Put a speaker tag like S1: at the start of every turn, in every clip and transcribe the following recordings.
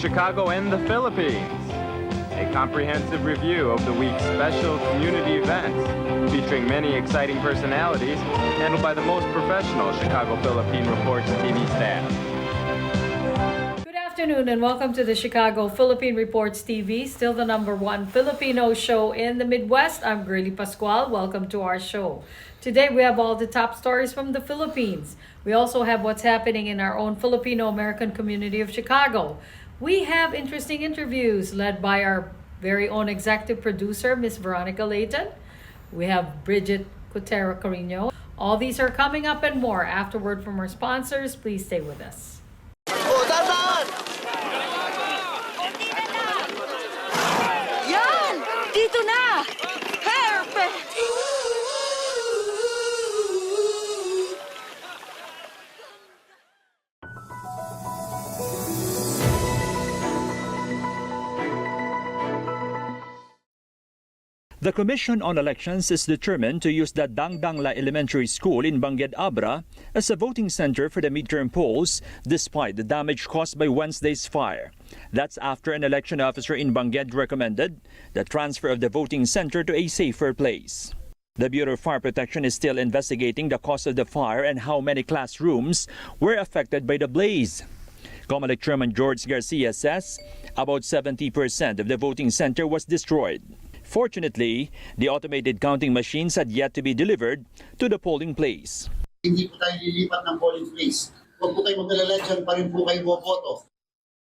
S1: Chicago and the Philippines. A comprehensive review of the week's special community events, featuring many exciting personalities, handled by the most professional Chicago Philippine Reports TV staff.
S2: Good afternoon and welcome to the Chicago Philippine Reports TV, still the #1 Filipino show in the Midwest. I'm Girly Pascual. Welcome to our show. Today we have all the top stories from the Philippines. We also have what's happening in our own Filipino-American community of Chicago. We have interesting interviews led by our very own executive producer, Miss Veronica Layton. We have Bridget Cotero Carino. All these are coming up and more afterward from our sponsors. Please stay with us.
S3: Yan! Dito na! Perfect!
S4: The Commission on Elections is determined to use the Dangdangla Elementary School in Bangued Abra as a voting center for the midterm polls despite the damage caused by Wednesday's fire. That's after an election officer in Bangued recommended the transfer of the voting center to a safer place. The Bureau of Fire Protection is still investigating the cause of the fire and how many classrooms were affected by the blaze. COMELEC Chairman George Garcia says about 70% of the voting center was destroyed. Fortunately, the automated counting machines had yet to be delivered to the polling place.
S5: Hindi po tayo lilipat ng polling place. Huwag po kayo mag-alala dyan, pa rin po kayo boboto.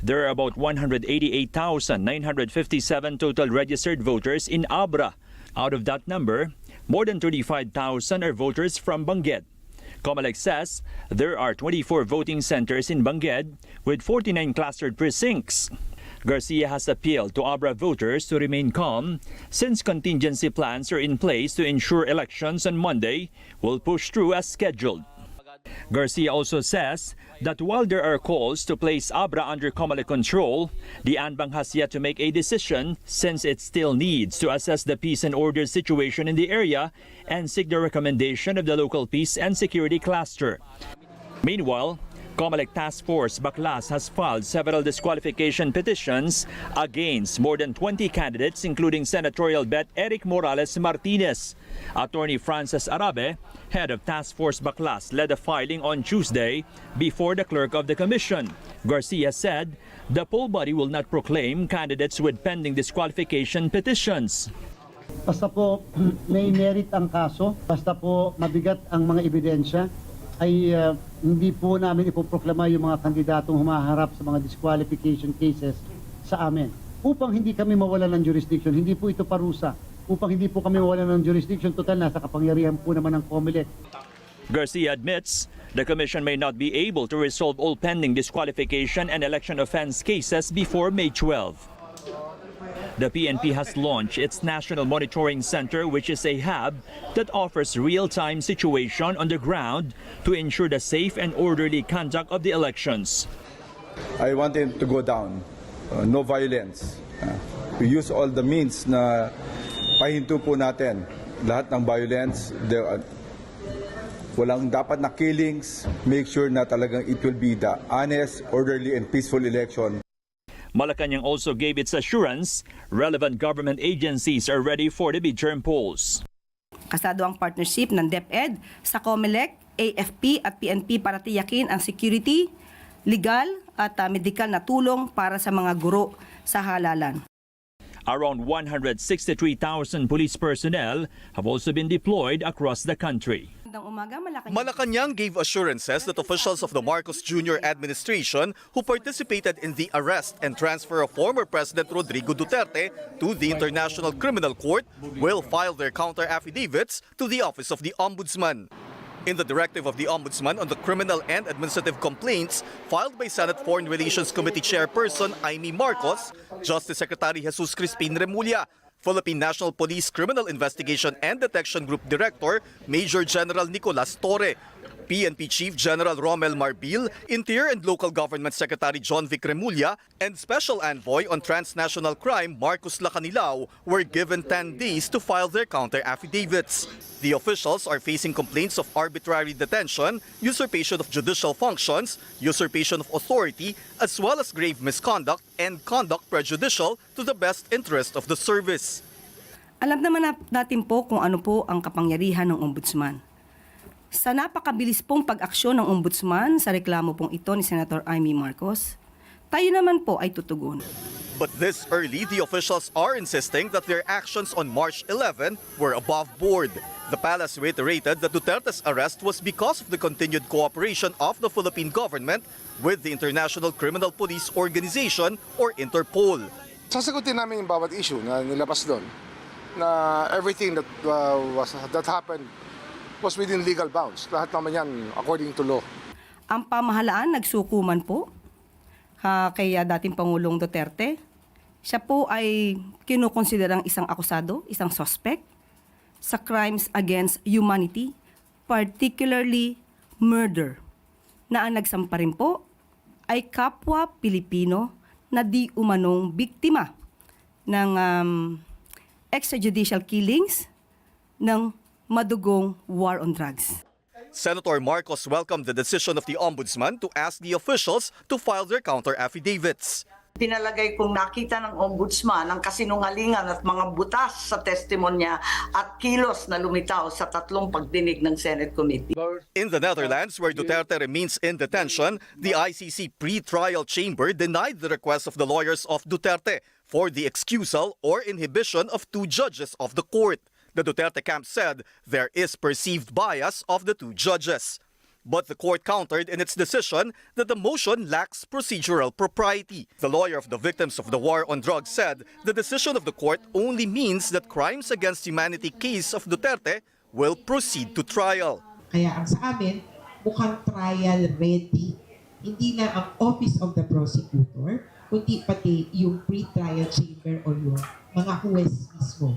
S4: There are about 188,957 total registered voters in Abra. Out of that number, more than 35,000 are voters from Bangued. COMELEC says there are 24 voting centers in Bangued with 49 clustered precincts. Garcia has appealed to Abra voters to remain calm since contingency plans are in place to ensure elections on Monday will push through as scheduled. Garcia also says that while there are calls to place Abra under COMELEC control, the ANBAN has yet to make a decision since it still needs to assess the peace and order situation in the area and seek the recommendation of the local peace and security cluster. Meanwhile, COMELEC Task Force Baclas has filed several disqualification petitions against more than 20 candidates, including senatorial bet Eric Morales Martinez. Attorney Frances Arabe, head of Task Force Baclas, led a filing on Tuesday before the clerk of the commission. Garcia said the poll body will not proclaim candidates with pending disqualification petitions.
S5: Basta po may merit ang kaso, basta po mabigat ang mga ebidensya, ay hindi po namin ipoproklama yung mga kandidatong humaharap sa mga disqualification cases sa amin. Upang hindi kami mawala ng jurisdiction, hindi po ito parusa. Upang hindi po kami mawala ng jurisdiction, total nasa kapangyarihan po naman ng COMELEC.
S4: Garcia admits the commission may not be able to resolve all pending disqualification and election offense cases before May 12. The PNP has launched its National Monitoring Center, which is a hub that offers real-time situation on the ground to ensure the safe and orderly conduct of the elections.
S6: I want it to go down. No violence. We use all the means na pahinto po natin lahat ng violence. Walang dapat na killings. Make sure na talagang it will be the honest, orderly, and peaceful election.
S4: Malacanang also gave its assurance relevant government agencies are ready for the midterm polls.
S3: Kasado ang partnership ng DepEd sa COMELEC, AFP at PNP para tiyakin ang security, legal at medikal na tulong para sa mga guro sa halalan.
S4: Around 163,000 police personnel have also been deployed across the country.
S7: Malacanang gave assurances that officials of the Marcos Jr. administration who participated in the arrest and transfer of former President Rodrigo Duterte to the International Criminal Court will file their counter affidavits to the Office of the Ombudsman. In the directive of the Ombudsman on the criminal and administrative complaints filed by Senate Foreign Relations Committee Chairperson Amy Marcos, Justice Secretary Jesus Crispin Remulla, Philippine National Police Criminal Investigation and Detection Group Director Major General Nicolas Torre, PNP Chief General Romel Marbil, Interior and Local Government Secretary John Vic Remulla, and Special Envoy on Transnational Crime Marcos Lacanilao were given 10 days to file their counter-affidavits. The officials are facing complaints of arbitrary detention, usurpation of judicial functions, usurpation of authority, as well as grave misconduct and conduct prejudicial to the best interest of the service.
S3: Alam naman natin po kung ano po ang kapangyarihan ng ombudsman. Sa napakabilis pong pag-aksyon ng ombudsman sa reklamo pong ito ni Senator Amy Marcos, tayo naman po ay tutugon.
S7: But this early, the officials are insisting that their actions on March 11 were above board. The palace reiterated that Duterte's arrest was because of the continued cooperation of the Philippine government with the International Criminal Police Organization or Interpol.
S8: Sasagutin namin yung bawat issue na nilabas doon, na everything that happened was within legal bounds. Lahat naman yan according to law.
S3: Ang pamahalaan nagsukuman po kay dating Pangulong Duterte. Siya po ay kinukonsiderang isang akusado, isang suspect sa crimes against humanity, particularly murder, na ang nagsampa rin po ay kapwa Pilipino na di umanong biktima ng extrajudicial killings ng madugong war on drugs.
S7: Senator Marcos welcomed the decision of the Ombudsman to ask the officials to file their counter-affidavits.
S9: Pinalagay kong nakita ng ombudsman ang kasinungalingan at mga butas sa testimonya at kilos na lumitaw sa tatlong pagdinig ng Senate Committee.
S7: In the Netherlands, where Duterte remains in detention, the ICC pre-trial chamber denied the request of the lawyers of Duterte for the excusal or inhibition of 2 judges of the court. The Duterte camp said there is perceived bias of the 2 judges. But the court countered in its decision that the motion lacks procedural propriety. The lawyer of the victims of the war on drugs said the decision of the court only means that crimes against humanity case of Duterte will proceed to trial.
S10: Kaya ang sa amin, mukhang trial ready. Hindi na ang Office of the Prosecutor, kundi pati yung pre-trial chamber o yung mga huwes mismo.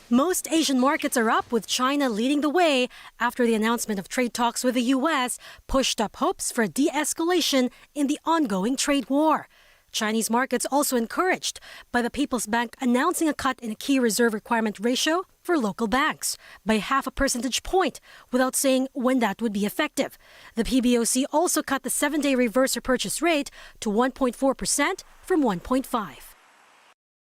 S11: Most Asian markets are up, with China leading the way after the announcement of trade talks with the U.S. pushed up hopes for a de-escalation in the ongoing trade war. Chinese markets also encouraged by the People's Bank announcing a cut in a key reserve requirement ratio for local banks by 0.5 percentage point without saying when that would be effective. The PBOC also cut the 7-day reverse repurchase rate to 1.4% from 1.5%.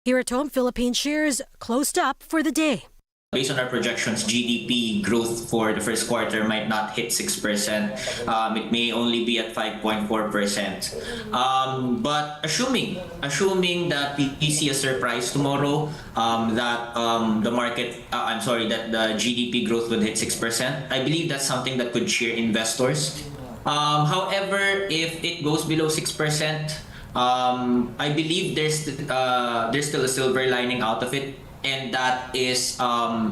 S11: Here at home, Philippine shares closed up for the day.
S12: Based on our projections, GDP growth for the first quarter might not hit 6%. It may only be at 5.4%. But assuming that we see a surprise tomorrow, that that the GDP growth would hit 6%, I believe that's something that could cheer investors. However, if it goes below 6%, I believe there's still a silver lining out of it, and that is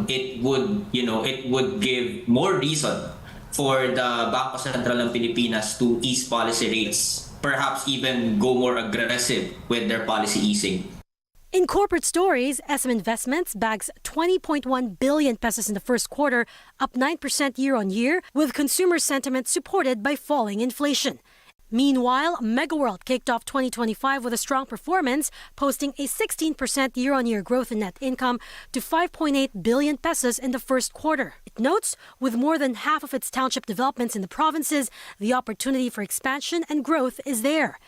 S12: it would give more reason for the Bangko Sentral ng Pilipinas to ease policy rates, perhaps even go more aggressive with their policy easing.
S11: In corporate stories, SM Investments bags 20.1 billion pesos in the first quarter, up 9% year-on-year, with consumer sentiment supported by falling inflation. Meanwhile, MegaWorld kicked off 2025 with a strong performance, posting a 16% year-on-year growth in net income to 5.8 billion pesos in the first quarter. It notes, with more than half of its township developments in the provinces, the opportunity for expansion and growth is there.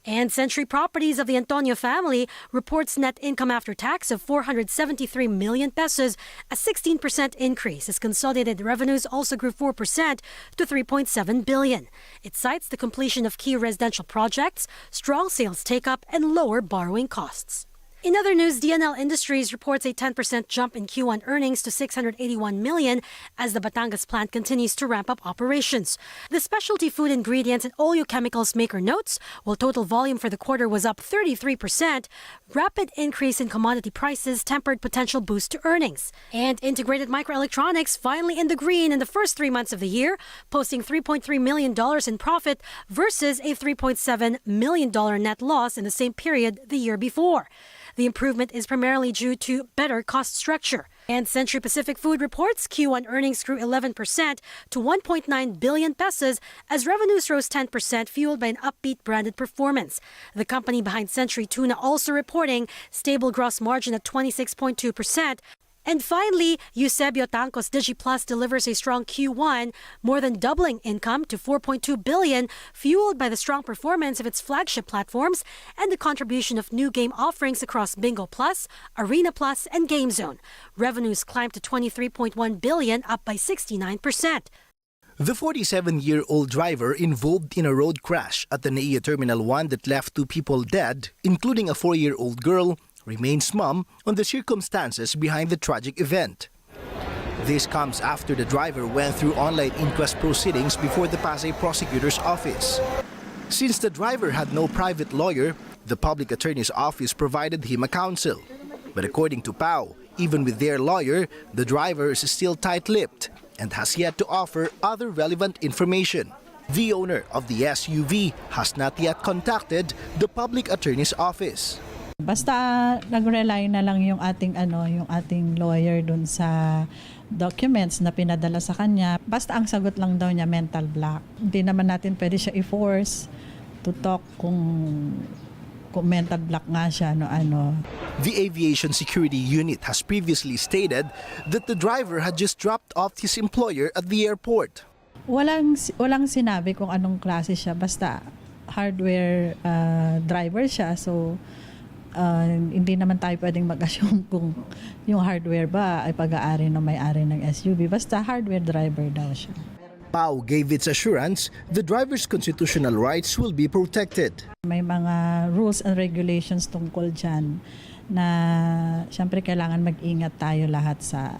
S11: And Century Properties of the Antonio family reports net income after tax of 473 million pesos, a 16% increase, as consolidated revenues also grew 4% to 3.7 billion. It cites the completion of key residential projects, strong sales take-up, and lower borrowing costs. In other news, DNL Industries reports a 10% jump in Q1 earnings to 681 million as the Batangas plant continues to ramp up operations. The specialty food ingredients and oleochemicals maker notes, while total volume for the quarter was up 33%, rapid increase in commodity prices tempered potential boost to earnings. And Integrated Microelectronics finally in the green in the first 3 months of the year, posting $3.3 million in profit versus a $3.7 million net loss in the same period the year before. The improvement is primarily due to better cost structure. And Century Pacific Food reports Q1 earnings grew 11% to 1.9 billion pesos as revenues rose 10% fueled by an upbeat branded performance. The company behind Century Tuna also reporting stable gross margin at 26.2%. And finally, Eusebio Tangco's DigiPlus delivers a strong Q1, more than doubling income to 4.2 billion, fueled by the strong performance of its flagship platforms and the contribution of new game offerings across Bingo Plus, Arena Plus, and Game Zone. Revenues climbed to 23.1 billion, up by 69%.
S13: The 47-year-old driver involved in a road crash at the NAIA Terminal 1 that left 2 people dead, including a 4-year-old girl, remains mum on the circumstances behind the tragic event. This comes after the driver went through online inquest proceedings before the Pasay prosecutor's office. Since the driver had no private lawyer, the public attorney's office provided him a counsel. But according to PAO, even with their lawyer, the driver is still tight-lipped and has yet to offer other relevant information. The owner of the SUV has not yet contacted the public attorney's office.
S14: Basta nag-rely na lang yung ating lawyer dun sa documents na pinadala sa kanya. Basta ang sagot lang daw niya mental block. Hindi naman natin pwede siya i-force to talk kung mental block nga siya
S13: The Aviation Security Unit has previously stated that the driver had just dropped off his employer at the airport.
S14: Walang sinabi kung anong klase siya, basta hardware driver siya, so hindi naman tayo pwedeng mag-assume kung yung hardware ba ay pag-aari ng may-ari ng SUV. Basta hardware driver daw siya.
S13: PAO gave its assurance the driver's constitutional rights will be protected.
S14: May mga rules and regulations tungkol dyan na siyempre kailangan mag-ingat tayo lahat sa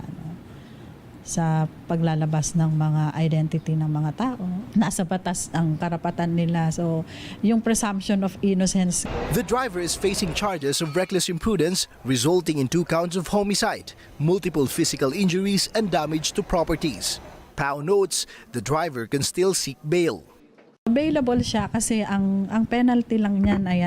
S14: paglalabas ng mga identity ng mga tao. Nasa batas ang karapatan nila. So, yung presumption of innocence.
S13: The driver is facing charges of reckless imprudence resulting in 2 counts of homicide, multiple physical injuries, and damage to properties. PAO notes the driver can still seek bail.
S14: Available siya kasi ang penalty lang niyan ay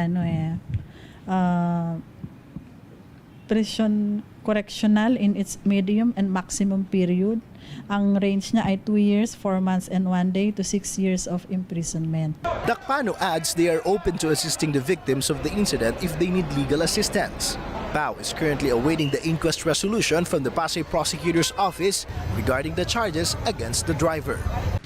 S14: prison correctional in its medium and maximum period. Ang range niya ay 2 years, 4 months, and 1 day to 6 years of imprisonment.
S13: Dakpano adds they are open to assisting the victims of the incident if they need legal assistance. PAO is currently awaiting the inquest resolution from the Pasay prosecutor's office regarding the charges against the driver.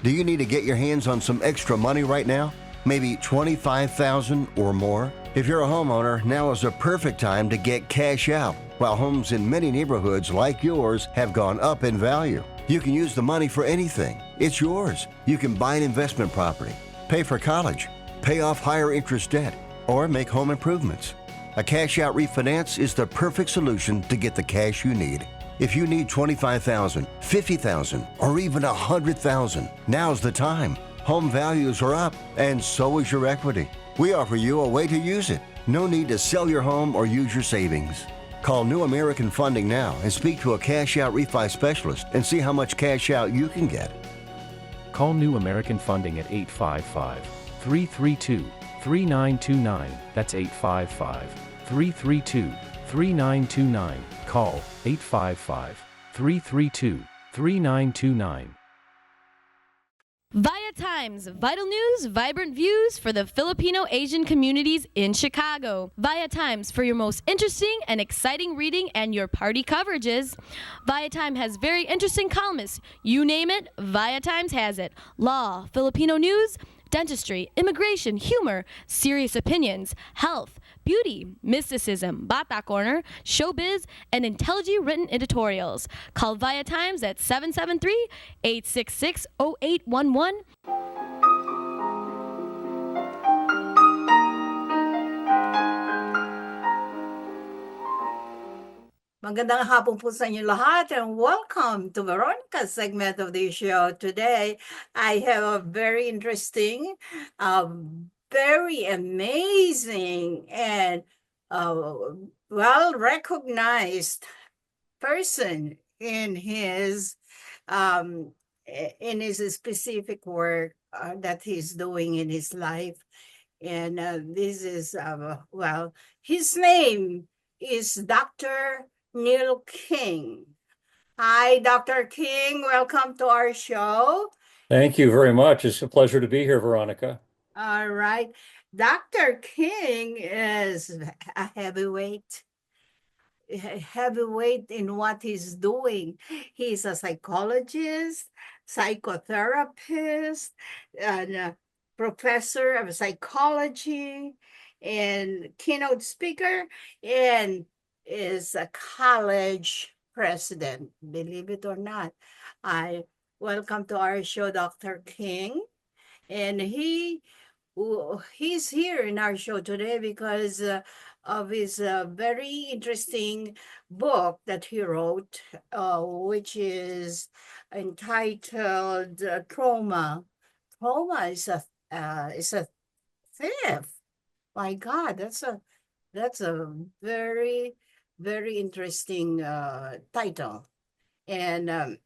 S15: Do you need to get your hands on some extra money right now? Maybe $25,000 or more? If you're a homeowner, now is a perfect time to get cash out. While homes in many neighborhoods like yours have gone up in value, you can use the money for anything. It's yours. You can buy an investment property, pay for college, pay off higher interest debt, or make home improvements. A cash out refinance is the perfect solution to get the cash you need. If you need $25,000, $50,000, or even $100,000, now's the time. Home values are up, and so is your equity. We offer you a way to use it. No need to sell your home or use your savings. Call New American Funding now and speak to a cash out refi specialist and see how much cash out you can get.
S16: Call New American Funding at 855-332-3929. That's 855-332-3929. Call 855-332-3929.
S17: Via Times, vital news, vibrant views for the Filipino Asian communities in Chicago. Via Times for your most interesting and exciting reading and your party coverages. Via Times has very interesting columnists. You name it, Via Times has it. Law, Filipino news, dentistry, immigration, humor, serious opinions, health, beauty, mysticism, Bata Corner, showbiz, and intelligently written editorials. Call Via Times at 773-866-0811.
S18: Magandang hapon po sa inyo lahat and welcome to Veronica's segment of the show. Today, I have a very interesting, very amazing and well-recognized person in his specific work that he's doing in his life. And this is, his name is Dr. Neil King. Hi, Dr. King. Welcome to our show.
S19: Thank you very much. It's a pleasure to be here, Veronica.
S18: All right. Dr. King is a heavyweight in what he's doing. He's a psychologist, psychotherapist, and a professor of psychology, and keynote speaker, and is a college president. Believe it or not. I welcome to our show, Dr. King, and he's here in our show today because of his very interesting book that he wrote, which is entitled "Trauma." Trauma is a thief. My God, that's a very very interesting title. And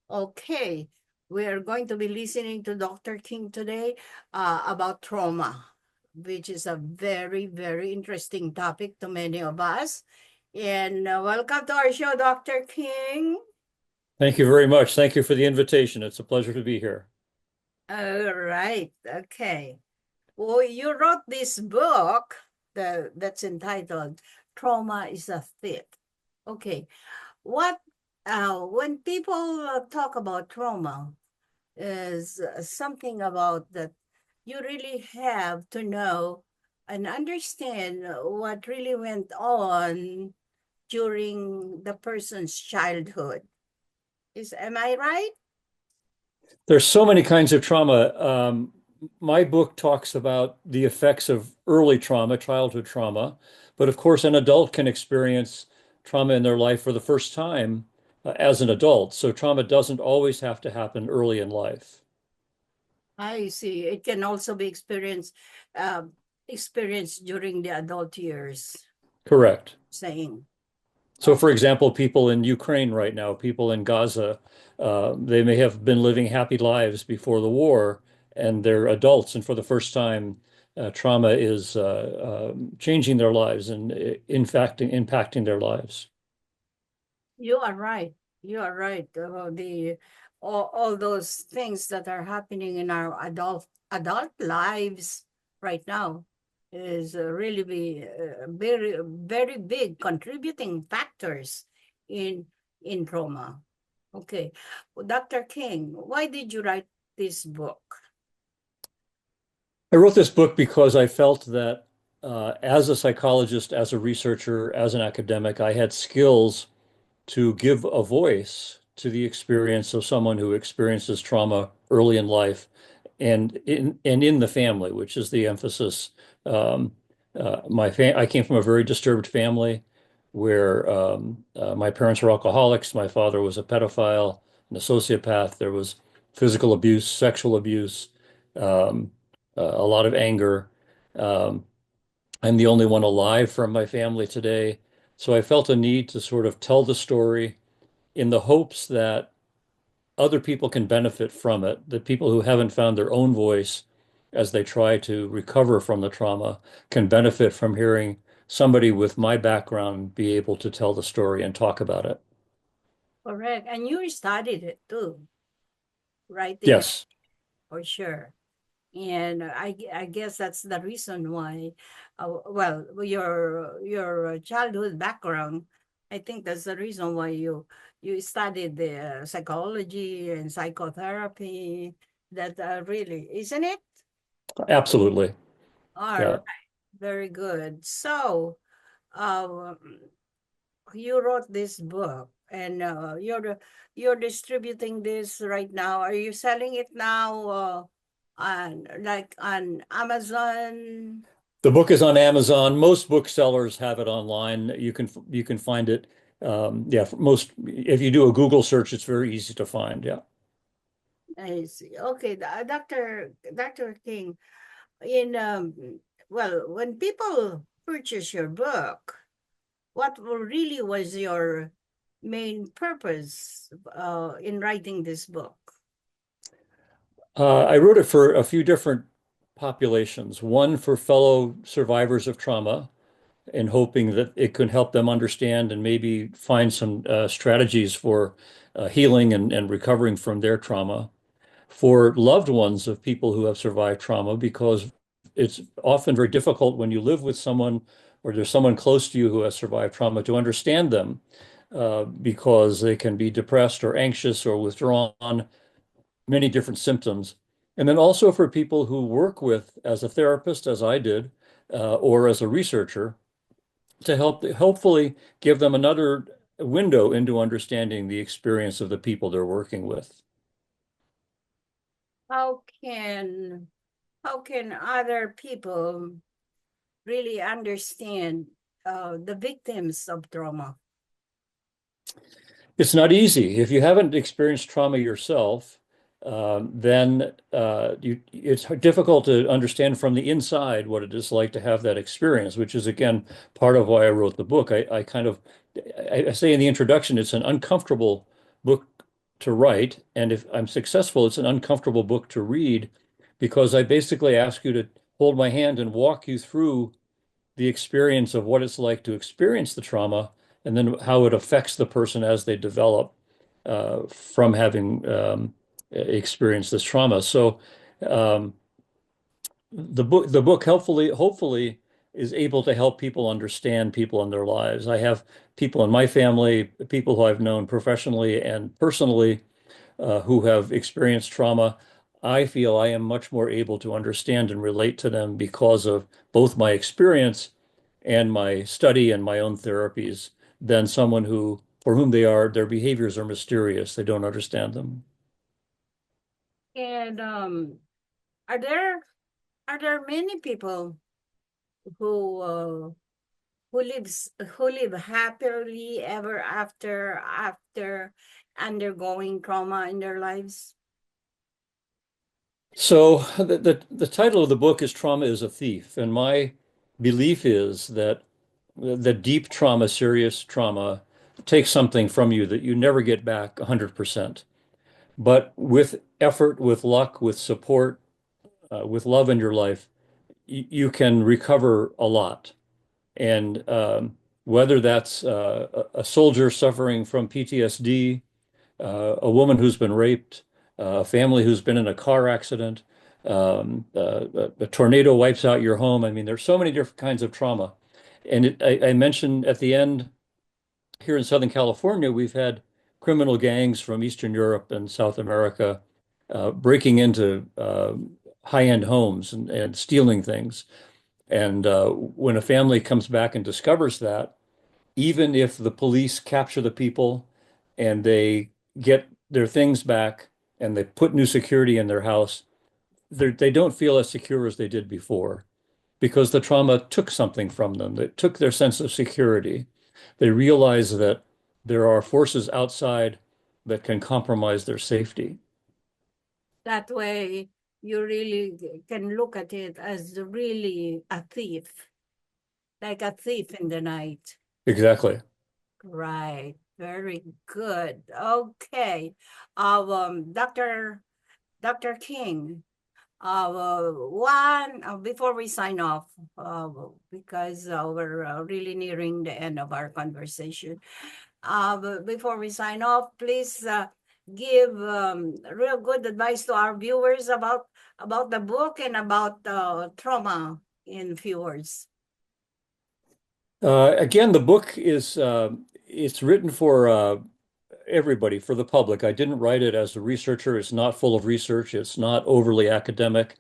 S18: okay, we're going to be listening to Dr. King today about trauma, which is a very, very interesting topic to many of us. And welcome to our show, Dr. King.
S19: Thank you very much. Thank you for the invitation. It's a pleasure to be here.
S18: All right, okay. Well, you wrote this book that's entitled Trauma is a Thief. Okay, what when people talk about trauma, is something about that you really have to know and understand what really went on during the person's childhood. Am I right?
S19: There's so many kinds of trauma. My book talks about the effects of early trauma, childhood trauma, but of course, an adult can experience trauma in their life for the first time as an adult. So trauma doesn't always have to happen early in life.
S18: I see. It can also be experienced during the adult years.
S19: Correct.
S18: Saying.
S19: So, for example, people in Ukraine right now, people in Gaza, they may have been living happy lives before the war, and they're adults, and for the first time, trauma is changing their lives and, in fact, impacting their lives.
S18: You are right. You are right. All those things that are happening in our adult lives right now is really very very big contributing factors in trauma. Okay, well, Dr. King, why did you write this book?
S19: I wrote this book because I felt that as a psychologist, as a researcher, as an academic, I had skills to give a voice to the experience of someone who experiences trauma early in life and in the family, which is the emphasis. I came from a very disturbed family where my parents were alcoholics. My father was a pedophile, and a sociopath. There was physical abuse, sexual abuse, um, a lot of anger. Um, I'm the only one alive from my family today. So I felt a need to sort of tell the story in the hopes that other people can benefit from it, that people who haven't found their own voice as they try to recover from the trauma can benefit from hearing somebody with my background be able to tell the story and talk about it.
S18: Correct. And you studied it too, writing it,
S19: Yes.
S18: for sure. And I guess that's the reason why, well, your childhood background, I think that's the reason why you studied the psychology and psychotherapy. That really, isn't it?
S19: Absolutely.
S18: All
S19: Yeah.
S18: right, very good. So, um, you wrote this book, and you're distributing this right now. Are you selling it now, on Amazon?
S19: The book is on Amazon. Most booksellers have it online. You can find it. Yeah, for most if you do a Google search, it's very easy to find. Yeah.
S18: I see. Okay, Dr. King, in well, when people purchase your book, what really was your main purpose in writing this book?
S19: I wrote it for a few different populations. One for fellow survivors of trauma, and hoping that it can help them understand and maybe find some strategies for healing and recovering from their trauma. For loved ones of people who have survived trauma, because it's often very difficult when you live with someone or there's someone close to you who has survived trauma to understand them, because they can be depressed or anxious or withdrawn, many different symptoms. And then also for people who work with, as a therapist, as I did, or as a researcher, to hopefully give them another window into understanding the experience of the people they're working with.
S18: How can other people really understand the victims of trauma?
S19: It's not easy. If you haven't experienced trauma yourself, then it's difficult to understand from the inside what it is like to have that experience, which is, again, part of why I wrote the book. I say in the introduction, it's an uncomfortable book to write. And if I'm successful, it's an uncomfortable book to read, because I basically ask you to hold my hand and walk you through the experience of what it's like to experience the trauma, and then how it affects the person as they develop from having experienced this trauma. So um, the book hopefully is able to help people understand people in their lives. I have people in my family, people who I've known professionally and personally, who have experienced trauma. I feel I am much more able to understand and relate to them because of both my experience and my study and my own therapies than someone for whom their behaviors are mysterious. They don't understand them.
S18: And are there many people who who live happily ever after undergoing trauma in their lives?
S19: So the title of the book is Trauma is a Thief. And my belief is that the deep trauma, serious trauma, takes something from you that you never get back 100%. But with effort, with luck, with support, with love in your life, you can recover a lot. And whether that's a soldier suffering from PTSD, a woman who's been raped, a family who's been in a car accident, a tornado wipes out your home. I mean, there's so many different kinds of trauma. And I mentioned at the end, here in Southern California, we've had criminal gangs from Eastern Europe and South America breaking into high-end homes and stealing things. And when a family comes back and discovers that, even if the police capture the people and they get their things back and they put new security in their house, they don't feel as secure as they did before, because the trauma took something from them. It took their sense of security. They realize that there are forces outside that can compromise their safety.
S18: That way, you really can look at it as really a thief, like a thief in the night.
S19: Exactly.
S18: Right. Very good. Okay. Dr. King, before we sign off, because we're really nearing the end of our conversation. Before we sign off, please give real good advice to our viewers about the book and about trauma in few words.
S19: Again, the book is it's written for everybody, for the public. I didn't write it as a researcher. It's not full of research. It's not overly academic.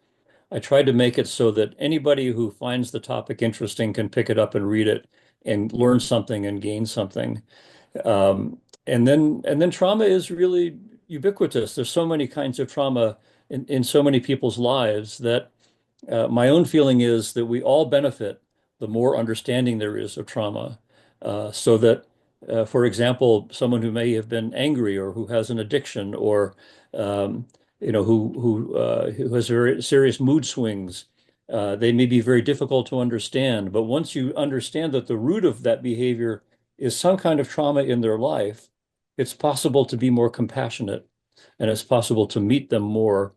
S19: I tried to make it so that anybody who finds the topic interesting can pick it up and read it and learn something and gain something. And then trauma is really ubiquitous. There's so many kinds of trauma in so many people's lives that my own feeling is that we all benefit the more understanding there is of trauma. So that, for example, someone who may have been angry or who has an addiction or who has very serious mood swings, they may be very difficult to understand. But once you understand that the root of that behavior is some kind of trauma in their life, it's possible to be more compassionate, and it's possible to meet them more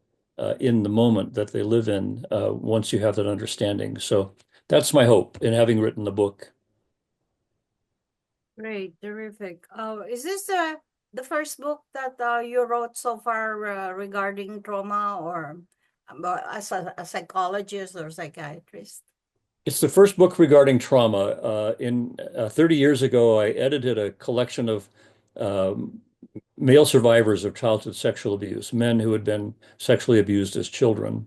S19: in the moment that they live in once you have that understanding. So that's my hope in having written the book.
S18: Great, terrific. Is this the first book that you wrote so far regarding trauma, or as a psychologist or psychiatrist?
S19: It's the first book regarding trauma. 30 years ago, I edited a collection of um, male survivors of childhood sexual abuse, men who had been sexually abused as children.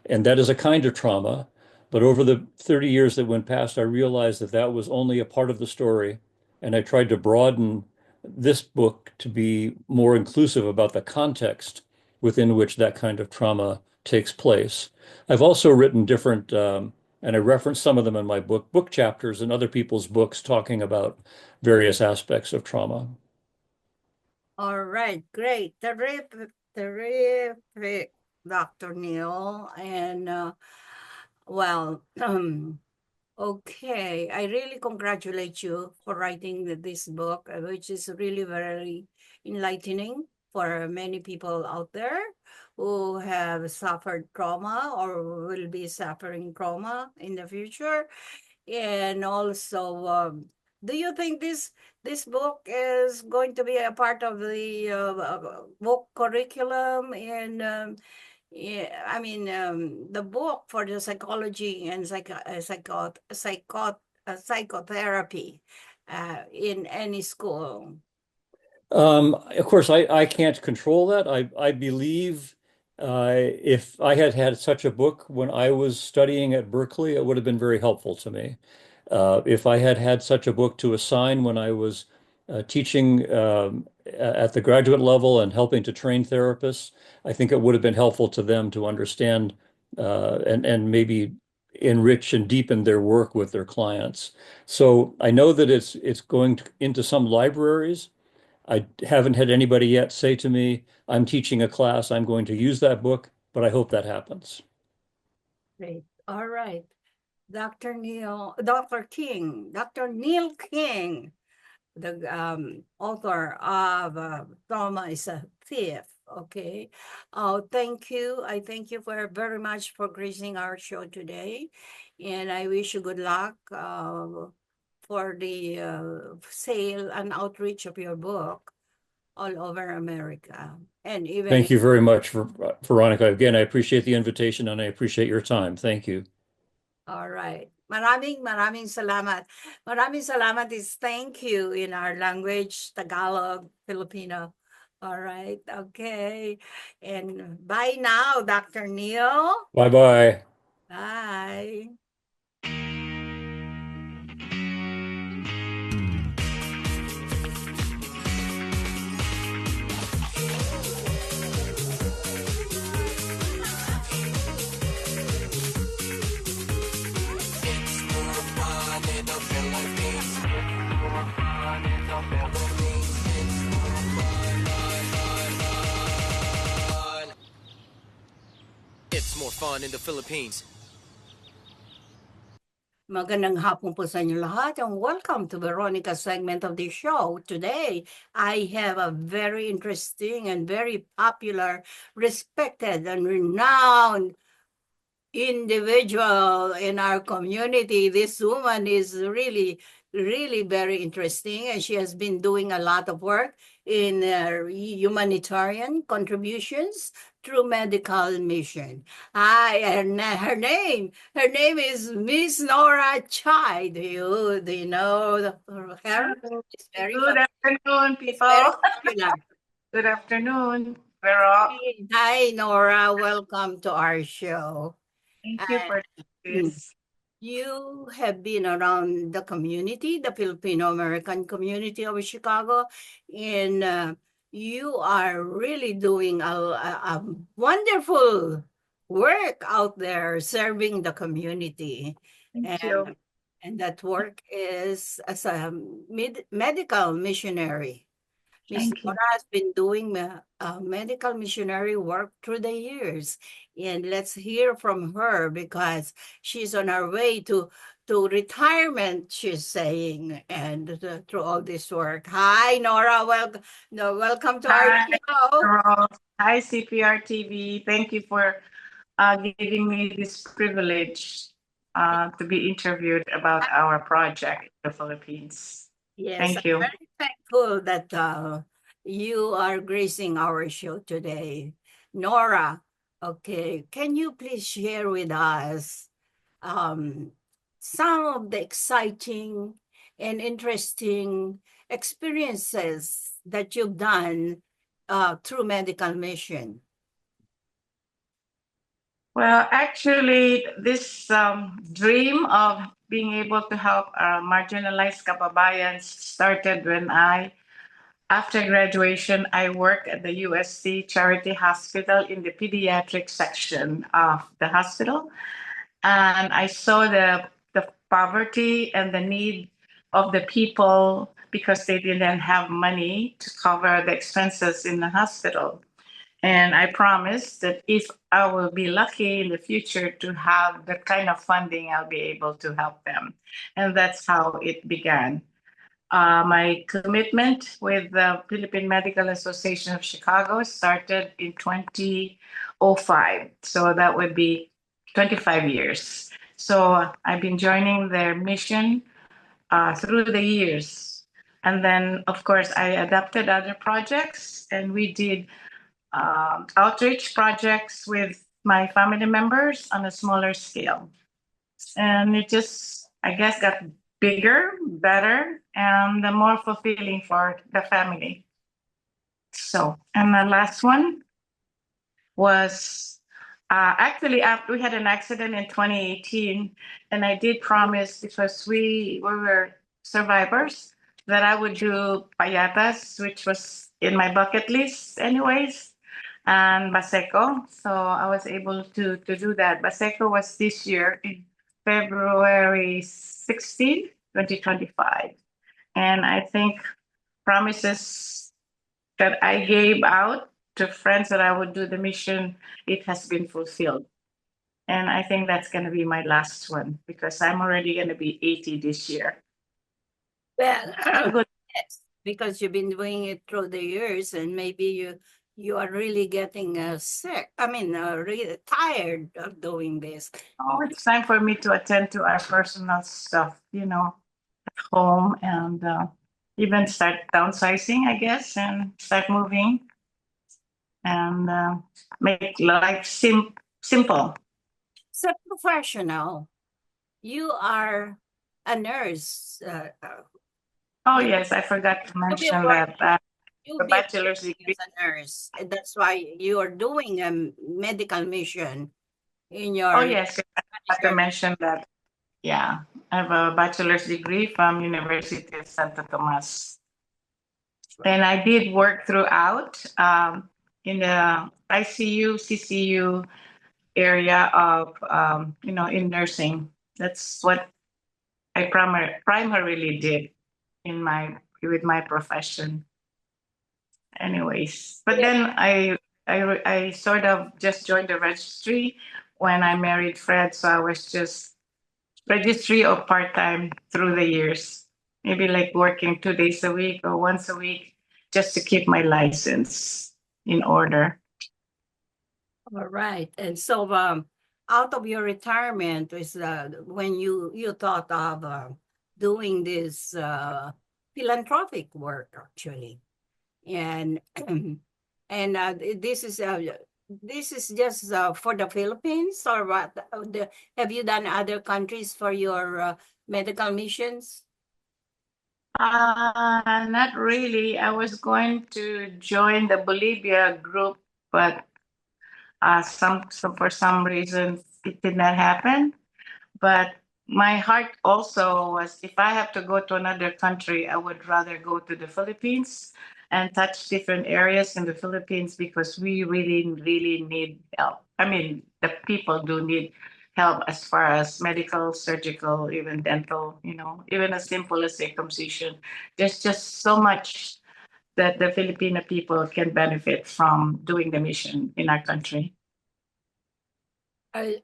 S19: And that is a kind of trauma. But over the 30 years that went past, I realized that that was only a part of the story. And I tried to broaden this book to be more inclusive about the context within which that kind of trauma takes place. I've also written different, and I reference some of them in my book chapters and other people's books talking about various aspects of trauma.
S18: All right, great. Terrific, Dr. Neil. And well, okay, I really congratulate you for writing this book, which is really very enlightening for many people out there who have suffered trauma or will be suffering trauma in the future. And also, do you think this book is going to be a part of the book curriculum in yeah, I mean, the book for the psychology and psychotherapy in any school?
S19: Of course, I can't control that. I believe if I had had such a book when I was studying at Berkeley, it would have been very helpful to me. If I had had such a book to assign when I was teaching at the graduate level and helping to train therapists, I think it would have been helpful to them to understand and maybe enrich and deepen their work with their clients. So I know that it's going into some libraries. I haven't had anybody yet say to me, I'm teaching a class, I'm going to use that book, but I hope that happens.
S18: Great. All right. Dr. Neil King, the author of Trauma is a Thief. Okay. Oh, thank you. I thank you very much for gracing our show today. And I wish you good luck for the sale and outreach of your book all over America. And even
S19: Thank you very much, Veronica. Again, I appreciate the invitation and I appreciate your time. Thank you.
S18: all right. Maraming salamat. Maraming salamat is thank you in our language, Tagalog, Filipino. All right. Okay. And bye now, Dr. Neil.
S19: Bye-bye.
S18: Bye.
S20: It's more fun in the Philippines.
S18: Magandang hapon po sa inyo lahat and welcome to Veronica's segment of the show. Today, I have a very interesting and very popular, respected and renowned individual in our community. This woman is really very interesting, and she has been doing a lot of work in humanitarian contributions through medical mission. Her name is Miss Nora Chai. Do you know her? It's very
S21: Good afternoon, people.
S18: very popular.
S21: Good afternoon. We're all.
S18: Hi, Nora. Welcome to our show.
S21: Thank you for this.
S18: You have been around the community, the Filipino-American community of Chicago, and you are really doing a wonderful work out there serving the community.
S21: Thank you.
S18: And that work is as a medical missionary. Miss
S21: Thank you.
S18: Nora has been doing medical missionary work through the years. And let's hear from her because she's on her way to retirement, she's saying, and through all this work. Hi, Nora. Welcome to our show.
S21: Hi, Cprtv. Thank you for giving me this privilege to be interviewed about our project in the Philippines.
S18: Yes,
S21: Thank
S18: I'm
S21: you.
S18: very thankful that you are gracing our show today. Nora, okay, can you please share with us um, some of the exciting and interesting experiences that you've done through medical mission?
S21: Well, actually, this dream of being able to help marginalized kababayans started when after graduation, I worked at the USC Charity Hospital in the pediatric section of the hospital. And I saw the poverty and the need of the people because they didn't have money to cover the expenses in the hospital. And I promised that if I will be lucky in the future to have the kind of funding, I'll be able to help them. And that's how it began. My commitment with the Philippine Medical Association of Chicago started in 2005. So that would be 25 years. So I've been joining their mission through the years. And then, of course, I adapted other projects and we did outreach projects with my family members on a smaller scale. And it just, I guess, got bigger, better, and more fulfilling for the family. So, and the last one was actually after we had an accident in 2018, and I did promise because we were survivors that I would do payatas, which was in my bucket list, anyways, and Baseco. So I was able to do that. Baseco was this year in February 16, 2025. And I think promises that I gave out to friends that I would do the mission, it has been fulfilled. And I think that's going to be my last one because I'm already going to be 80 this year.
S18: Well, yes, because you've been doing it through the years, and maybe you are really getting sick. I mean, really tired of doing this.
S21: Oh, it's time for me to attend to our personal stuff, at home and even start downsizing, I guess, and start moving and make life simple.
S18: So professional, you are a nurse.
S21: Oh, yes, I forgot to
S18: You'll be
S21: mention
S18: working.
S21: that.
S18: You'll
S21: The
S18: be
S21: bachelor's
S18: working
S21: degree.
S18: as a nurse. And that's why you are doing a medical mission in
S21: Oh,
S18: your.
S21: yes, I forgot to mention that. Yeah, I have a bachelor's degree from University of Santo Tomas. And I did work throughout in the ICU, CCU area of, in nursing. That's what I primarily did with my profession. Anyways, but then I sort of just joined the registry when I married Fred, so I was just registry or part-time through the years. Maybe like working 2 days a week or once a week just to keep my license in order.
S18: All right. And so out of your retirement is when you thought of doing this philanthropic work actually. And and this is just for the Philippines or what? Have you done other countries for your medical missions?
S21: Not really. I was going to join the Bolivia group, but for some reason it did not happen. But my heart also was if I have to go to another country, I would rather go to the Philippines and touch different areas in the Philippines because we really, really need help. I mean, the people do need help as far as medical, surgical, even dental, even as simple as circumcision. There's just so much that the Filipino people can benefit from doing the mission in our country.
S18: I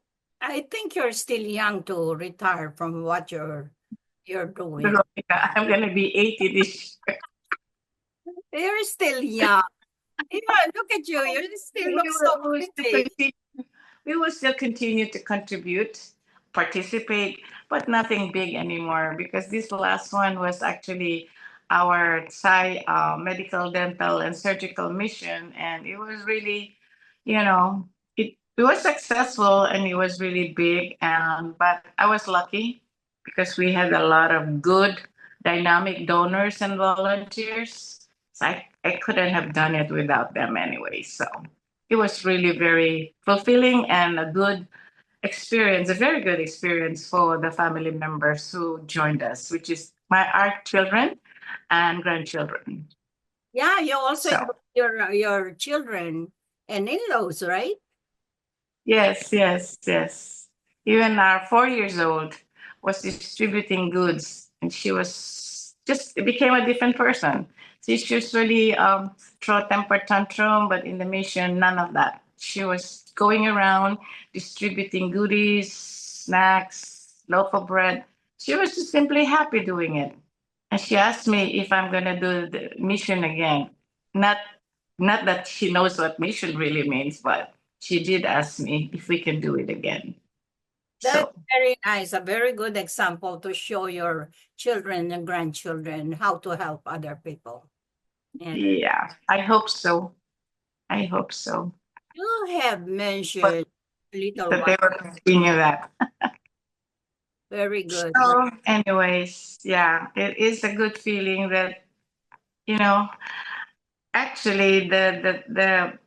S18: think you're still young to retire from what you're doing.
S21: Veronica, I'm gonna be 80 this year.
S18: You're still young. Yeah, look at you. You still look so pretty.
S21: We will still continue to contribute, participate, but nothing big anymore because this last one was actually our Thai medical, dental, and surgical mission, and it was really, you know, it was successful and it was really big. And but I was lucky because we had a lot of good, dynamic donors and volunteers. So I couldn't have done it without them anyway. So it was really very fulfilling and a good experience, a very good experience for the family members who joined us, which is our children and grandchildren.
S18: Yeah, you also
S21: So
S18: invite your children and in-laws, right?
S21: yes, yes, yes. Even our 4 years old was distributing goods, and she was just became a different person. She's usually throw a temper tantrum, but in the mission, none of that. She was going around distributing goodies, snacks, loaf of bread. She was just simply happy doing it. And she asked me if I'm gonna do the mission again. Not not that she knows what mission really means, but she did ask me if we can do it again.
S18: That's
S21: So
S18: very nice. A very good example to show your children and grandchildren how to help other people. And
S21: yeah, I hope so. I hope so.
S18: you have mentioned a little
S21: That they
S18: while.
S21: will continue that.
S18: Very good.
S21: So, anyways, yeah, it is a good feeling that, you know, actually the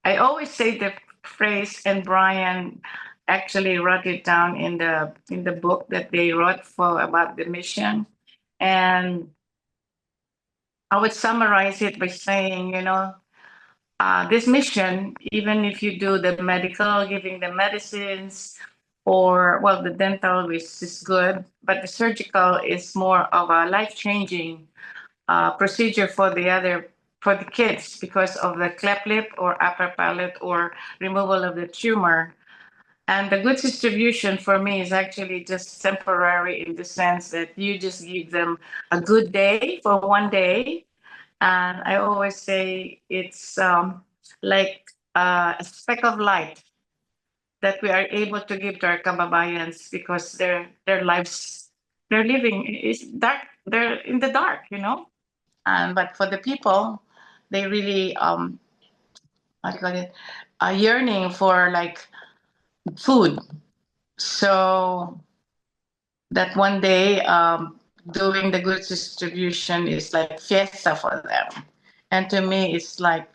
S21: I always say the phrase, and Brian actually wrote it down in the book that they wrote for about the mission. And I would summarize it by saying, this mission, even if you do the medical, giving the medicines, or well, the dental, which is good, but the surgical is more of a life-changing procedure for the kids because of the cleft lip or upper palate or removal of the tumor. And the goods distribution for me is actually just temporary in the sense that you just give them a good day for one day. And I always say it's like a speck of light that we are able to give to our kababayans because their lives they're living is dark. They're in the dark. And but for the people, they really what do you call it, a yearning for like food. So that one day doing the goods distribution is like fiesta for them. And to me, it's like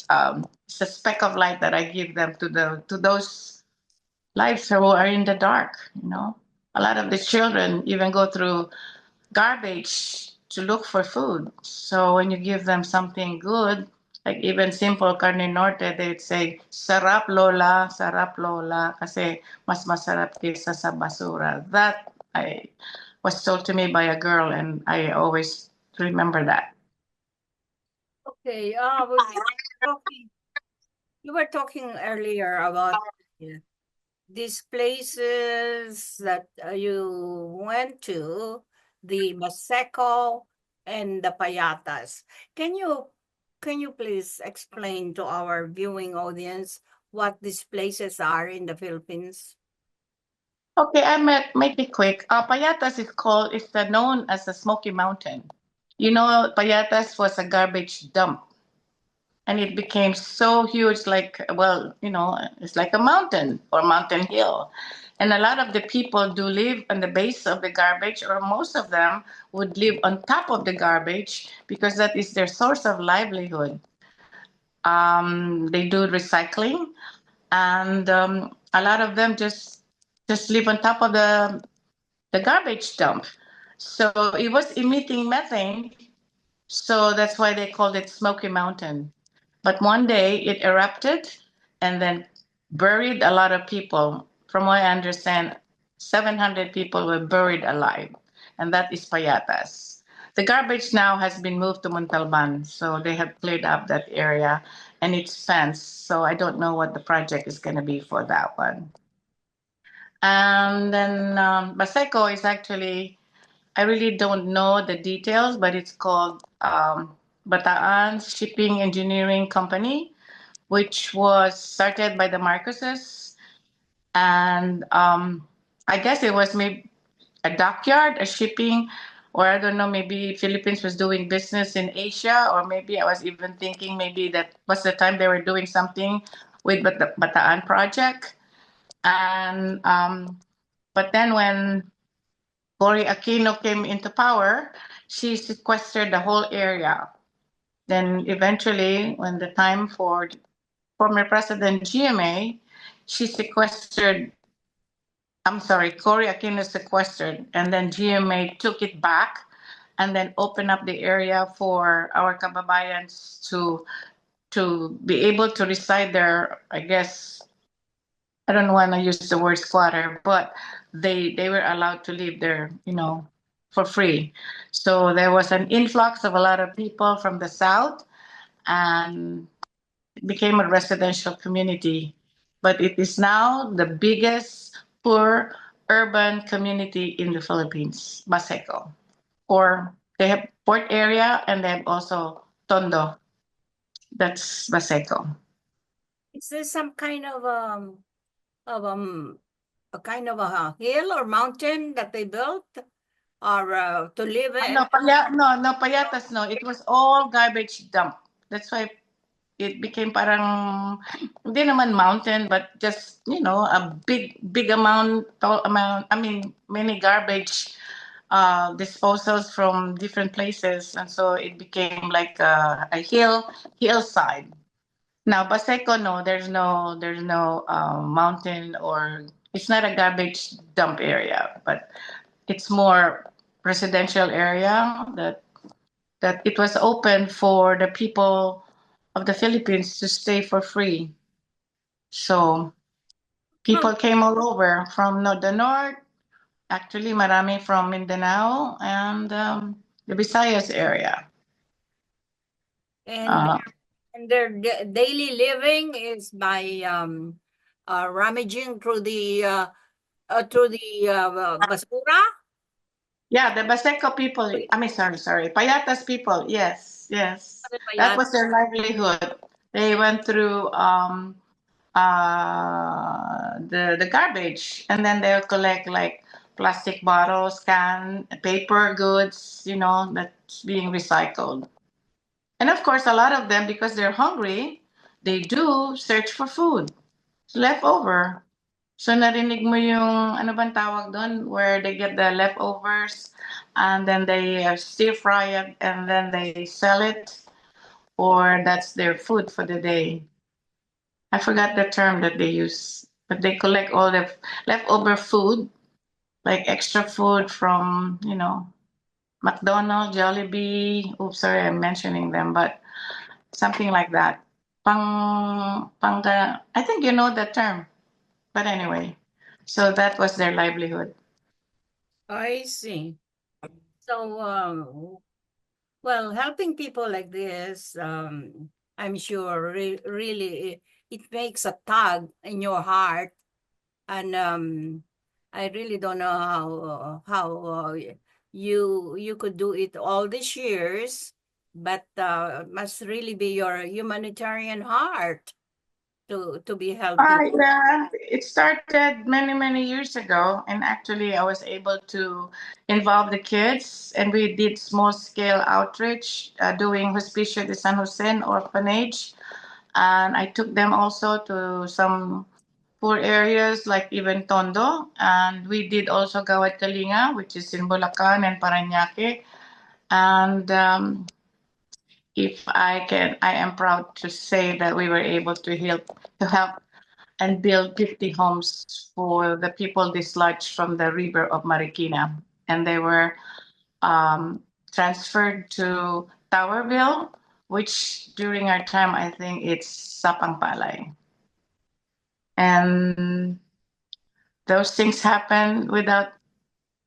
S21: it's a speck of light that I give them to those lives who are in the dark. A lot of the children even go through garbage to look for food. So when you give them something good, like even simple carne norte, they'd say, sarap lola, kasi mas masarap kaysa sa basura. That I was told to me by a girl, and I always remember that.
S18: Okay. Okay. You were talking earlier about these places that you went to, the Baseco and the Payatas. Can you please explain to our viewing audience what these places are in the Philippines?
S21: Okay, make it quick. Payatas is known as a Smoky Mountain. Payatas was a garbage dump, and it became so huge, like, well, it's like a mountain or mountain hill. And a lot of the people do live on the base of the garbage, or most of them would live on top of the garbage because that is their source of livelihood. They do recycling, and a lot of them just live on top of the garbage dump. So it was emitting methane, so that's why they called it Smoky Mountain. But one day it erupted and then buried a lot of people. From what I understand, 700 people were buried alive, and that is Payatas. The garbage now has been moved to Montalban, so they have cleared up that area and it's fenced. So I don't know what the project is going to be for that one. And then Baseco is actually, I really don't know the details, but it's called Bataan Shipping Engineering Company, which was started by the Marcoses. And I guess it was maybe a dockyard, a shipping, or I don't know, maybe Philippines was doing business in Asia, or maybe I was even thinking maybe that was the time they were doing something with Bataan project. And but then when Cory Aquino came into power, she sequestered the whole area. Then eventually, when the time for former President GMA, she sequestered, I'm sorry, Cory Aquino sequestered, and then GMA took it back and then opened up the area for our kababayans to be able to reside there. I guess I don't want to use the word squatter, but they were allowed to live there, for free. So there was an influx of a lot of people from the south, and it became a residential community. But it is now the biggest poor urban community in the Philippines, Baseco. Or they have port area and they have also Tondo. That's Baseco.
S18: Is there some kind of a kind of a hill or mountain that they built, or to live in?
S21: No, Payatas, no. It was all garbage dump. That's why it became parang, hindi naman mountain, but just, a big amount, tall amount, I mean, many garbage disposals from different places. And so it became like a hillside. Now, Baseco, no, there's no mountain, or it's not a garbage dump area, but it's more residential area that it was open for the people of the Philippines to stay for free. So people came all over from the north, actually marami from Mindanao and the Visayas area.
S18: And their daily living is by rummaging through the basura.
S21: Yeah, the Baseco people, I mean, sorry, Payatas people, yes. That was their livelihood. They went through the garbage, and then they'll collect like plastic bottles, can, paper goods, that's being recycled. And of course, a lot of them, because they're hungry, they do search for food, leftover. So narinig mo yung, ano bang tawag doon, where they get the leftovers and then they stir fry it and then they sell it, or that's their food for the day. I forgot the term that they use, but they collect all the leftover food, like extra food from, McDonald's, Jollibee. Oops, sorry, I'm mentioning them, but something like that. I think you know the term, but anyway, so that was their livelihood.
S18: I see. So, well, helping people like this, I'm sure really it makes a tug in your heart, and I really don't know how you could do it all these years, but must really be your humanitarian heart to be helping.
S21: Yeah, it started many years ago, and actually, I was able to involve the kids, and we did small scale outreach, doing Hospicio de San Jose orphanage, and I took them also to some poor areas like even Tondo, and we did also Gawad Kalinga, which is in Bulacan and Parañaque, and if I am proud to say that we were able to help and build 50 homes for the people dislodged from the river of Marikina. And they were transferred to Towerville, which during our time, I think it's Sapangpalay. And those things happen without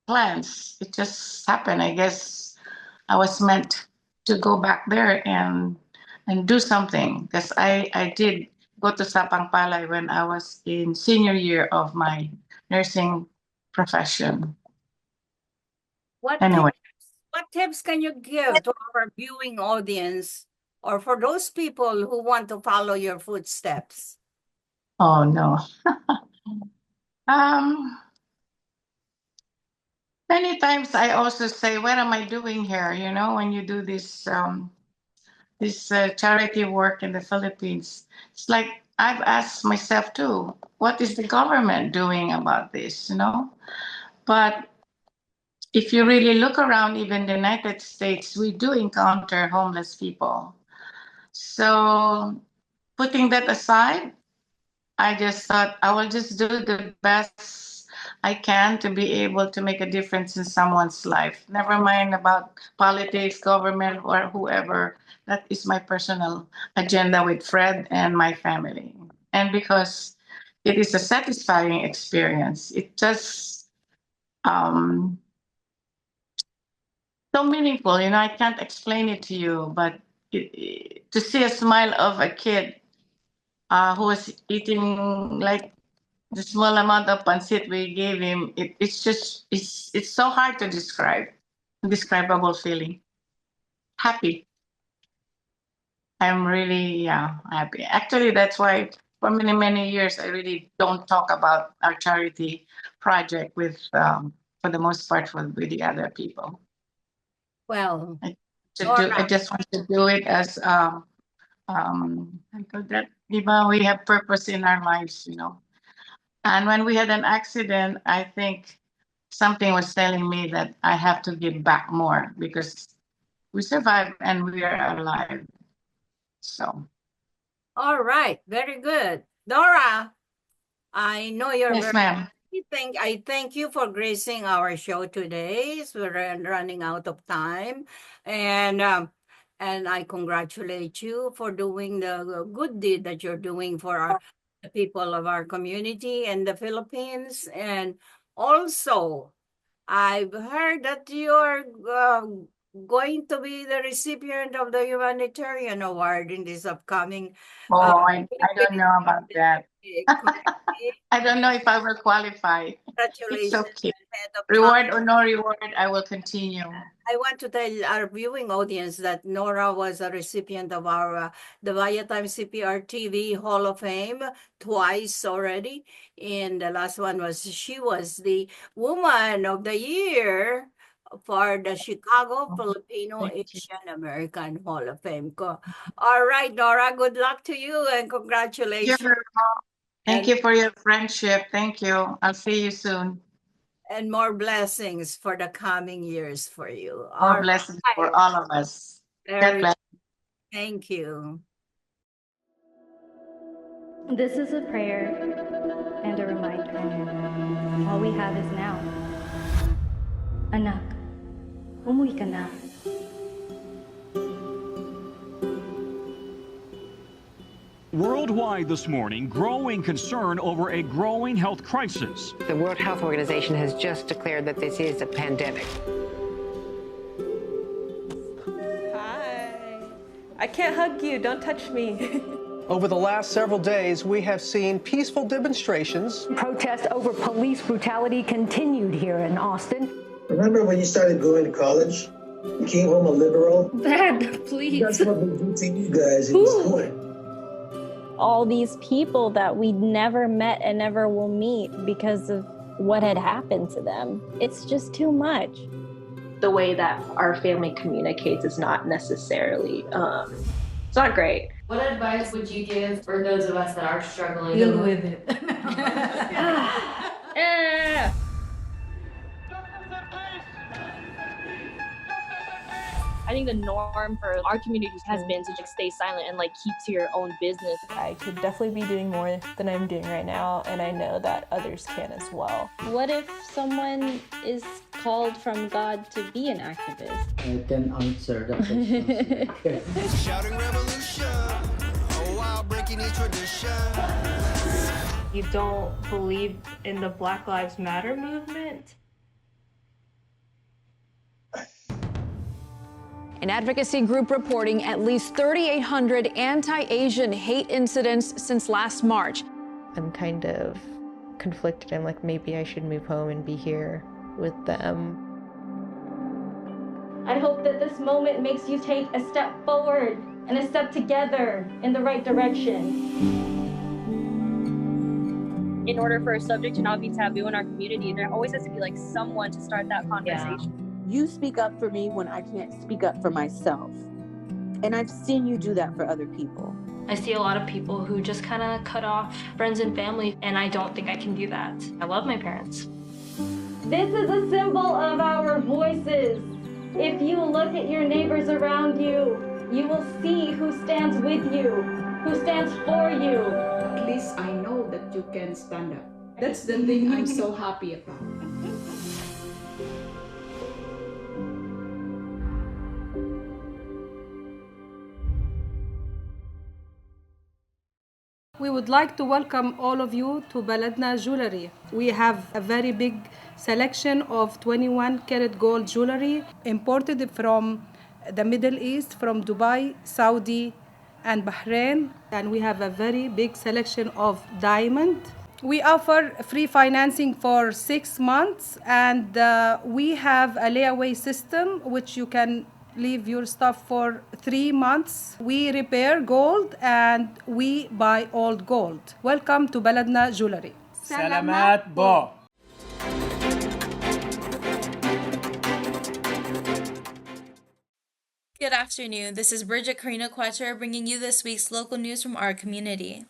S21: plans. It just happened. I guess I was meant to go back there and do something, because I did go to Sapangpalay when I was in senior year of my nursing profession. Anyway.
S18: What tips can you give to our viewing audience, or for those people who want to follow your footsteps?
S21: Oh no. Many times I also say, what am I doing here? You know, when you do this charity work in the Philippines, it's like I've asked myself too, what is the government doing about this? You know, but if you really look around, even the United States, we do encounter homeless people. So putting that aside, I just thought I will just do the best I can to be able to make a difference in someone's life. Never mind about politics, government, or whoever. That is my personal agenda with Fred and my family. And because it is a satisfying experience, it just so meaningful. You know, I can't explain it to you, but to see a smile of a kid who was eating like the small amount of pancit we gave him, it's so hard to describe. Indescribable feeling. Happy. I'm really happy. Actually, that's why for many years I really don't talk about our charity project with for the most part with the other people.
S18: Well,
S21: I just want to do it as I call that, diba, we have purpose in our lives, you know. And when we had an accident, I think something was telling me that I have to give back more because we survived and we are alive. So.
S18: all right, very good. Dora, I know you're
S21: Yes,
S18: very.
S21: ma'am.
S18: I thank you for gracing our show today. So we're running out of time, and I congratulate you for doing the good deed that you're doing for our the people of our community in the Philippines, and also I've heard that you're going to be the recipient of the humanitarian award in this upcoming.
S21: Oh, I don't know about that. I don't know if I will qualify. It's
S18: Congratulations
S21: okay.
S18: ahead of
S21: Reward
S18: time.
S21: or no reward, I will continue.
S18: I want to tell our viewing audience that Nora was a recipient of our the Viatime Cprtv Hall of Fame twice already, and the last one was she was the Woman of the Year for the Chicago Filipino Asian American Hall of Fame. All right, Nora, good luck to you and congratulations.
S21: Thank you for your friendship. Thank you. I'll see you soon.
S18: And more blessings for the coming years for you.
S21: More blessings for all of us. God bless.
S18: Thank you.
S1: This is a prayer and a reminder. All we have is now. Anak, umuwi ka na.
S22: Worldwide this morning, growing concern over a growing health crisis.
S23: The World Health Organization has just declared that this is a pandemic.
S24: Hi. I can't hug you. Don't touch me.
S25: Over the last several days, we have seen peaceful demonstrations.
S26: Protests over police brutality continued here in Austin.
S27: Remember when you started going to college? You came home a liberal?
S1: Dad, please.
S27: That's what we do to you guys in this point.
S28: All these people that we never met and never will meet because of what had happened to them. It's just too much.
S29: The way that our family communicates is not necessarily, it's not great.
S30: What advice would you give for those of us that are struggling?
S2: Deal with it.
S31: I think the norm for our communities has been to just stay silent and like keep to your own business.
S32: I could definitely be doing more than I'm doing right now, and I know that others can as well.
S28: What if someone is called from God to be an activist?
S33: I can answer the question.
S20: Shouting revolution, oh wow, breaking each tradition.
S34: You don't believe in the Black Lives Matter movement?
S35: An advocacy group reporting at least 3,800 anti-Asian hate incidents since last March.
S32: I'm kind of conflicted. I'm like, maybe I should move home and be here with them.
S1: I hope that this moment makes you take a step forward and a step together in the right direction.
S31: In order for a subject to not be taboo in our community, there always has to be like someone to start that conversation.
S3: You speak up for me when I can't speak up for myself. And I've seen you do that for other people.
S31: I see a lot of people who just kind of cut off friends and family, and I don't think I can do that. I love my parents.
S1: This is a symbol of our voices. If you look at your neighbors around you, you will see who stands with you, who stands for you.
S4: At least I know that you can stand up. That's the thing I'm so happy about.
S5: We would like to welcome all of you to Baladna Jewelry. We have a very big selection of 21 karat gold jewelry imported from the Middle East, from Dubai, Saudi, and Bahrain. And we have a very big selection of diamond. We offer free financing for 6 months, and we have a layaway system which you can leave your stuff for 3 months. We repair gold and we buy old gold. Welcome to Baladna Jewelry.
S6: Salamat po.
S7: Good afternoon. This is Bridget Carino Quetter bringing you this week's local news from our community.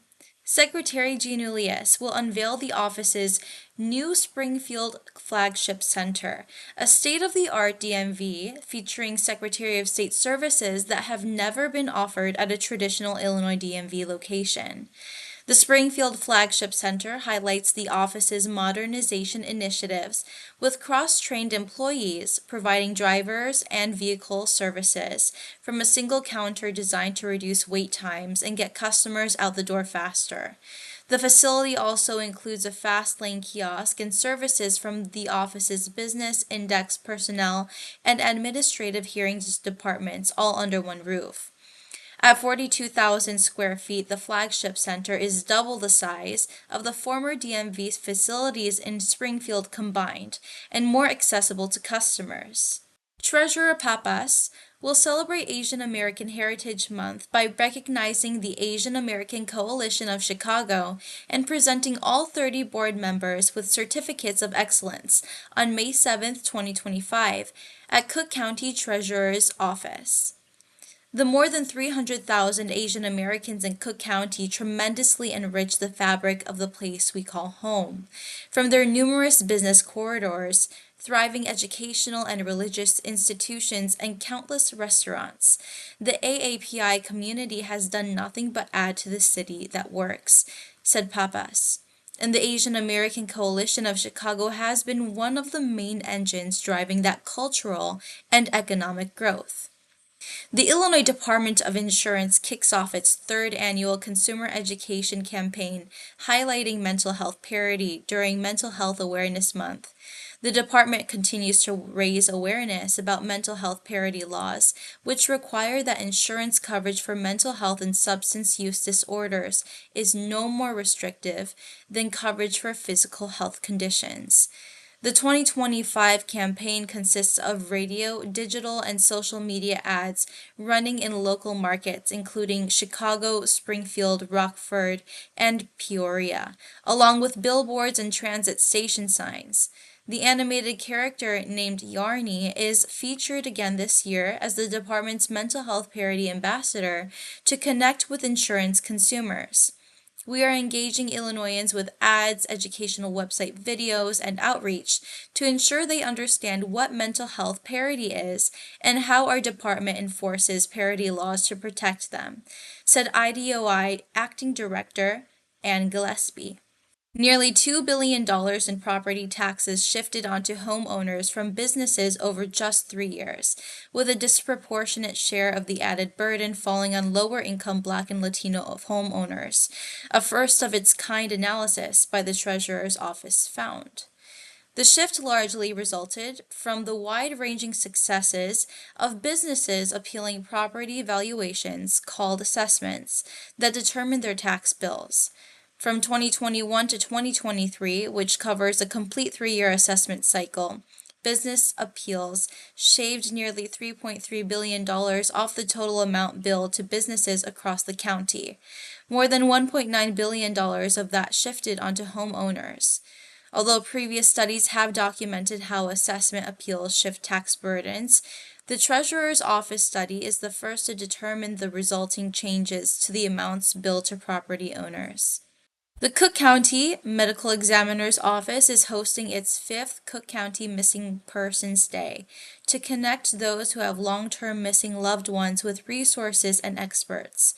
S7: Secretary Jean Ulias will unveil the office's new Springfield Flagship Center, a state-of-the-art DMV featuring Secretary of State services that have never been offered at a traditional Illinois DMV location. The Springfield Flagship Center highlights the office's modernization initiatives with cross-trained employees providing drivers and vehicle services from a single counter designed to reduce wait times and get customers out the door faster. The facility also includes a fast lane kiosk and services from the office's business, index, personnel, and administrative hearings departments all under one roof. At 42,000 square feet, the flagship center is double the size of the former DMV facilities in Springfield combined and more accessible to customers. Treasurer Papas will celebrate Asian American Heritage Month by recognizing the Asian American Coalition of Chicago and presenting all 30 board members with certificates of excellence on May 7, 2025, at Cook County Treasurer's Office. The more than 300,000 Asian Americans in Cook County tremendously enrich the fabric of the place we call home. From their numerous business corridors, thriving educational and religious institutions, and countless restaurants, the AAPI community has done nothing but add to the city that works, said Papas. And the Asian American Coalition of Chicago has been one of the main engines driving that cultural and economic growth. The Illinois Department of Insurance kicks off its third annual consumer education campaign highlighting mental health parity during Mental Health Awareness Month. The department continues to raise awareness about mental health parity laws, which require that insurance coverage for mental health and substance use disorders is no more restrictive than coverage for physical health conditions. The 2025 campaign consists of radio, digital, and social media ads running in local markets including Chicago, Springfield, Rockford, and Peoria, along with billboards and transit station signs. The animated character named Yarny is featured again this year as the department's mental health parity ambassador to connect with insurance consumers. We are engaging Illinoisans with ads, educational website videos, and outreach to ensure they understand what mental health parity is and how our department enforces parity laws to protect them, said IDOI Acting Director Ann Gillespie. Nearly $2 billion in property taxes shifted onto homeowners from businesses over just 3 years, with a disproportionate share of the added burden falling on lower-income Black and Latino homeowners, a first-of-its-kind analysis by the Treasurer's Office found. The shift largely resulted from the wide-ranging successes of businesses appealing property valuations called assessments that determine their tax bills. From 2021 to 2023, which covers a complete 3-year assessment cycle, business appeals shaved nearly $3.3 billion off the total amount billed to businesses across the county. More than $1.9 billion of that shifted onto homeowners. Although previous studies have documented how assessment appeals shift tax burdens, the Treasurer's Office study is the first to determine the resulting changes to the amounts billed to property owners. The Cook County Medical Examiner's Office is hosting its 5th Cook County Missing Persons Day to connect those who have long-term missing loved ones with resources and experts.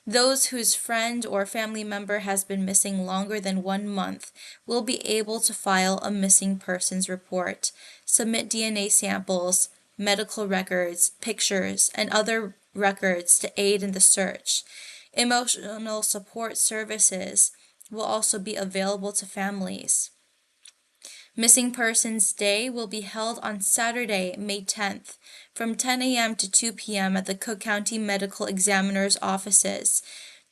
S7: Those whose friend or family member has been missing longer than 1 month will be able to file a missing persons report, submit DNA samples, medical records, pictures, and other records to aid in the search. Emotional support services will also be available to families. Missing Persons Day will be held on Saturday, May 10th, from 10 a.m. to 2 p.m. at the Cook County Medical Examiner's offices,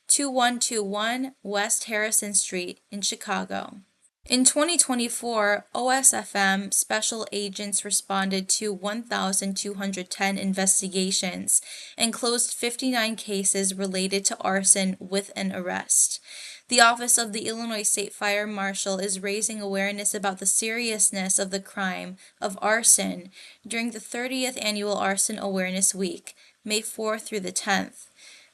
S7: 2121 West Harrison Street in Chicago. In 2024, OSFM special agents responded to 1,210 investigations and closed 59 cases related to arson with an arrest. The Office of the Illinois State Fire Marshal is raising awareness about the seriousness of the crime of arson during the 30th Annual Arson Awareness Week, May 4th through the 10th.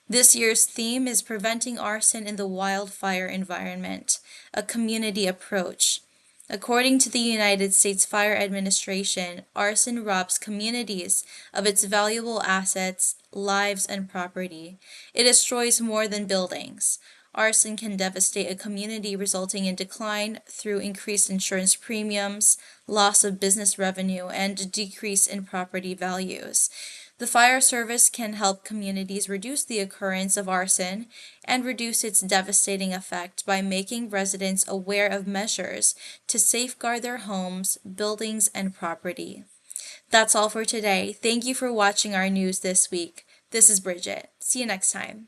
S7: This year's theme is Preventing Arson in the Wildfire Environment, a Community Approach. According to the United States Fire Administration, arson robs communities of its valuable assets, lives, and property. It destroys more than buildings. Arson can devastate a community, resulting in decline through increased insurance premiums, loss of business revenue, and a decrease in property values. The fire service can help communities reduce the occurrence of arson and reduce its devastating effect by making residents aware of measures to safeguard their homes, buildings, and property. That's all for today. Thank you for watching our news this week. This is Bridget. See you next time.